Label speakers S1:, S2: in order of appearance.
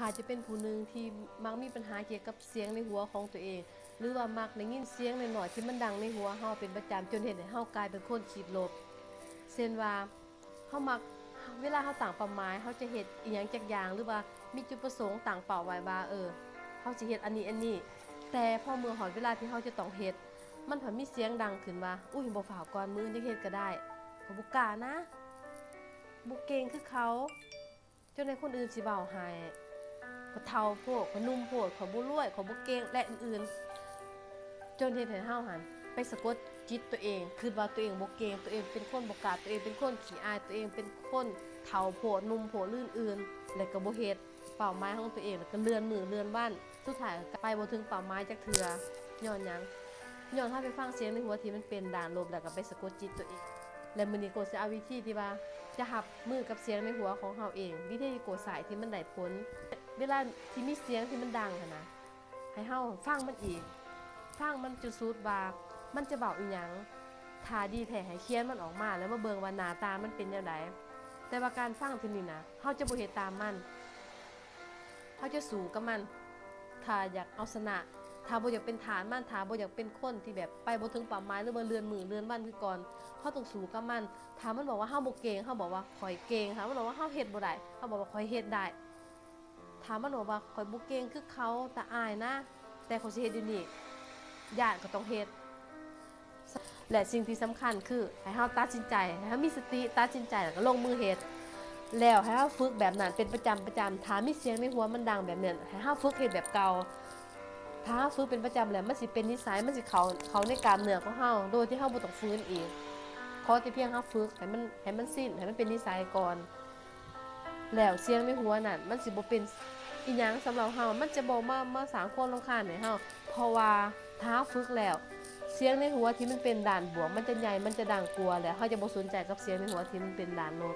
S1: ถ้าจะเป็นผู้หนึ่งที่มักมีปัญหาเกี่ยวกับเสียงในหัวของตัวเองหรือว่ามักได้ยินเสียงหน่อยๆที่มันดังในหัวเฮาเป็นประจำจนเฮ็ดให้เฮากลายเป็นคนคิดลบเช่นว่าเฮามักเวลาเฮาตั้งเป้าหมายเฮาจะเฮ็ดอีหยังจักอย่างหรือว่ามีจุดประสงค์ตั้งเป้าไว้ว่าเฮาสิเฮ็ดอันนี้แต่พอเมื่อฮอดเวลาที่เฮาจะต้องเฮ็ดมันผันมีเสียงดังขึ้นว่าอุ้ยบ่ฟ้าวก่อนมื้อนี้เฮ็ดก็ได้ก็บ่กล้านะบ่เก่งคือเขาจนในคนอื่นสิเว้าให้เขาเฒ่าโพดเขานุ่มโพดเขาบ่รวยเขาบ่เก่งและอื่นๆจนเฮ็ดให้เฮาหันไปสะกดจิตตัวเองคิดว่าตัวเองบ่เก่งตัวเองเป็นคนบ่กล้าตัวเองเป็นคนขี้อายตัวเองเป็นคนเฒ่าโพดนุ่มโพดอื่นๆแล้วก็บ่เฮ็ดเป้าหมายของตัวเองแล้วก็เลื่อนมือเลื่อนวันสุดท้ายก็ไปบ่ถึงเป้าหมายจักเทื่อย้อนหยังย้อนถ้าไปฟังเสียงในหัวที่มันเป็นด่านลบแล้วก็ไปสะกดจิตตัวเองและมื้อนี้โกสิเอาวิธีที่ว่าจะหับมือกับเสียงในหัวของเฮาเองวิธีโกสายที่มันได้ผลเวลาที่มีเสียงที่มันดังนะให้เฮาฟังมันอีกฟังมันจุดสุดว่ามันจะเว้าอีหยังถ้าดีแท้ให้เขียนมันออกมาแล้วมาเบิ่งว่าหน้าตามันเป็นแนวใดแต่ว่าการฟังที่นี่นะเฮาจะบ่เฮ็ดตามมันเฮาจะสู้กับมันถ้าอยากเอาชนะถ้าบ่อยากเป็นฐานมันถ้าบ่อยากเป็นคนที่แบบไปบ่ถึงเป้าหมายหรือว่าเลื่อนมือเลื่อนวันคือก่อนเฮาต้องสู้กับมันถ้ามันบอกว่าเฮาบ่เก่งเฮาบอกว่าข่อยเก่งถ้ามันบอกว่าเฮาเฮ็ดบ่ได้เฮาบอกว่าข่อยเฮ็ดได้ถ้ามันบอกว่าข่อยบ่เก่งคือเขาแต่อายนะแต่เขาสิเฮ็ดอยู่นี่ญาติก็ต้องเฮ็ดและสิ่งที่สำคัญคือให้เฮาตัดสินใจให้เฮามีสติตัดสินใจแล้วก็ลงมือเฮ็ดแล้วให้เฮาฝึกแบบนั้นเป็นประจำถ้ามีเสียงในหัวมันดังแบบนั้นให้เฮาฝึกเฮ็ดแบบเก่าถ้าฝึกเป็นประจำแล้วมันสิเป็นนิสัยมันสิเข้าในกล้ามเนื้อของเฮาโดยที่เฮาบ่ต้องฟื้นอีกขอแต่เพียงเฮาฝึกให้มันสิ้นให้มันเป็นนิสัยก่อนแล้วเสียงในหัวนั่นมันสิบ่เป็นอีหยังสำหรับเฮามันจะบ่มาสร้างความรำคาญให้เฮาเพราะว่าถ้าฝึกแล้วเสียงในหัวที่มันเป็นด่านบวกมันจะใหญ่มันจะดังกลัวแล้วเฮาจะบ่สนใจกับเสียงในหัวที่มันเป็นด่านลบ